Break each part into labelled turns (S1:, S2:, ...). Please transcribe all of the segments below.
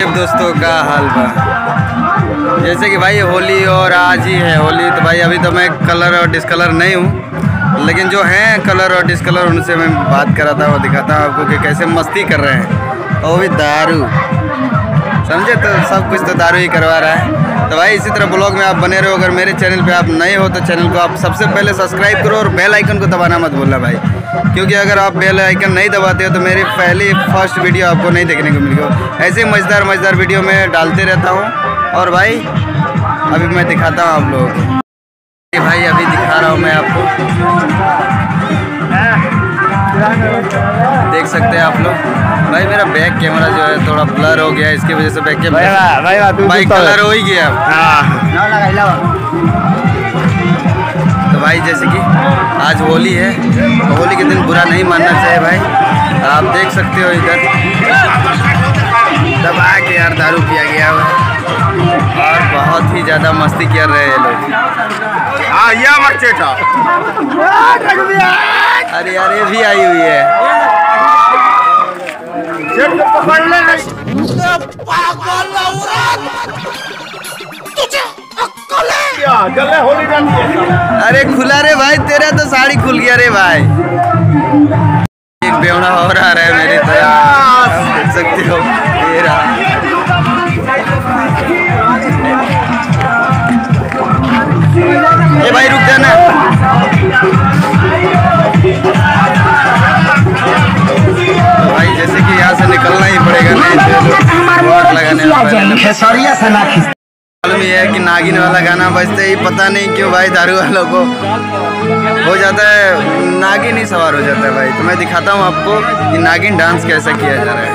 S1: दोस्तों का हाल बा। जैसे कि भाई होली और आज ही है होली, तो भाई अभी तो मैं कलर और डिस्कलर नहीं हूँ, लेकिन जो हैं कलर और डिस्कलर उनसे मैं बात कर रहा था, वो दिखाता आपको कि कैसे मस्ती कर रहे हैं। और भी दारू, समझे, तो सब कुछ तो दारू ही करवा रहा है। तो भाई इसी तरह ब्लॉग में आप बने रहो। अगर मेरे चैनल पे आप नए हो तो चैनल को आप सबसे पहले सब्सक्राइब करो और बेल आइकन को दबाना मत भूलना भाई, क्योंकि अगर आप बेल आइकन नहीं दबाते हो तो मेरी पहली फर्स्ट वीडियो आपको नहीं देखने को मिलेगी। ऐसे मज़ेदार वीडियो में डालते रहता हूँ। और भाई अभी मैं दिखाता हूँ आप लोगों को, भाई अभी दिखा रहा हूँ मैं आपको, देख सकते हैं आप लोग। भाई मेरा बैक कैमरा जो है थोड़ा ब्लर हो गया, इसकी वजह से बैक कैमरा भाई कलर हो ही गया। तो भाई जैसे कि आज होली है, तो होली के दिन बुरा नहीं मानना चाहिए भाई। आप देख सकते हो इधर दबा के यार दारू पिया गया और बहुत ही ज़्यादा मस्ती कर रहे हैं लोग। अरे यार ये भी आई हुई है। अरे खुला रे भाई, तेरा तो साड़ी खुल गया रे भाई। एक बेवड़ा और आ रहा है मेरी तरफ, देख सकते हो तेरा। ये भाई रुक जाना। भाई जैसे कि यहाँ से निकलना ही पड़ेगा, नहीं मालूम ये है कि नागिन वाला गाना बजते ही पता नहीं क्यों भाई दारू वालों को हो जाता है, नागिन ही सवार हो जाता है भाई। तो मैं दिखाता हूँ आपको कि नागिन डांस कैसे किया जा रहा है।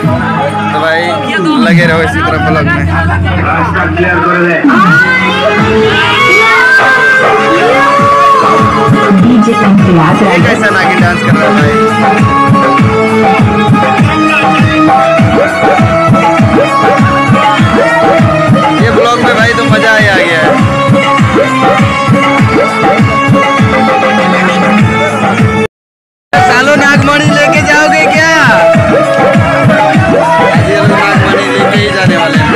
S1: तो भाई लगे रहो इसी तरह ब्लॉग में। कैसा नागिन डांस कर रहा है भाई। ये ब्लॉग में भाई तो मजा ही आ गया है। सालों नागमणि लेके जाओगे क्या? ये लोग नागमणि लेके ही जाने वाले हैं।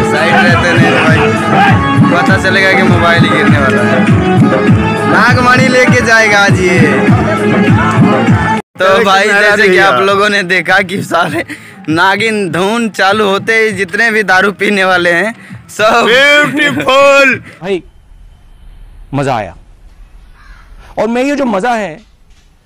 S1: साइड रहते नहीं भाई, पता चलेगा कि मोबाइल ही गिरने वाला है। नागमणि लेके जाएगा आज ये। तो भाई जैसे कि आप लोगों ने देखा कि सारे नागिन धुन चालू होते ही जितने भी दारू पीने वाले हैं सब ब्यूटीफुल
S2: भाई मजा आया। और मैं ये जो मजा है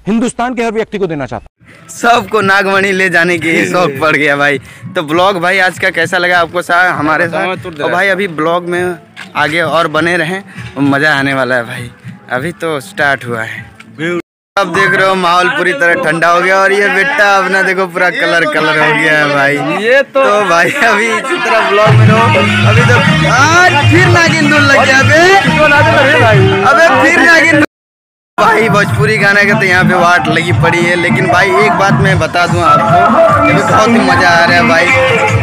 S2: हिंदुस्तान के हर व्यक्ति को देना चाहता हूँ।
S1: सबको नागमणि ले जाने की शौक पड़ गया भाई। तो ब्लॉग भाई आज का कैसा लगा आपको हमारे साथ? और भाई अभी ब्लॉग में आगे और बने रहें, मज़ा आने वाला है भाई। अभी तो स्टार्ट हुआ है। अब देख रहे हो माहौल पूरी तरह ठंडा हो गया और ये बेटा अपना देखो पूरा कलर हो गया है भाई। ये तो भाई अभी इसी तरह ब्लॉग में रहो। अभी तो आज फिर नागिन धुन लग गया अबे फिर नागिन भाई। भोजपुरी गाने का तो यहाँ पे वाट लगी पड़ी है, लेकिन भाई एक बात मैं बता दूं आपको, ये बहुत ही मजा आ रहा है भाई।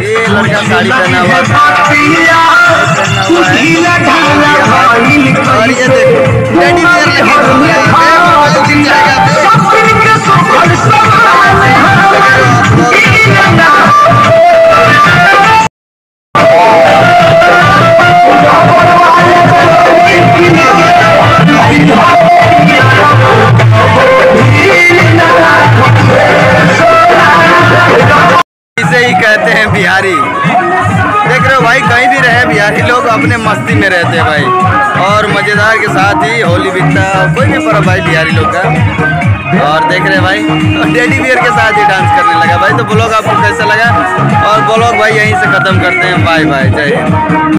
S1: ये लड़का साड़ी पहना हुआ था और ये देखो टेडी बियर लेके घूम रहा है। इसे ही कहते हैं बिहारी। देख रहे हो भाई, कहीं भी रहे बिहारी लोग अपने मस्ती में रहते हैं भाई, और मजेदार के साथ ही होली बीतता है। कोई भी पर्व भाई बिहारी लोग का। और देख रहे भाई टेडी बियर के साथ ही डांस करने लगा भाई। तो ब्लॉग आपको कैसा लगा? और ब्लॉग भाई यहीं से खत्म करते हैं। बाय बाय, जय हिंद।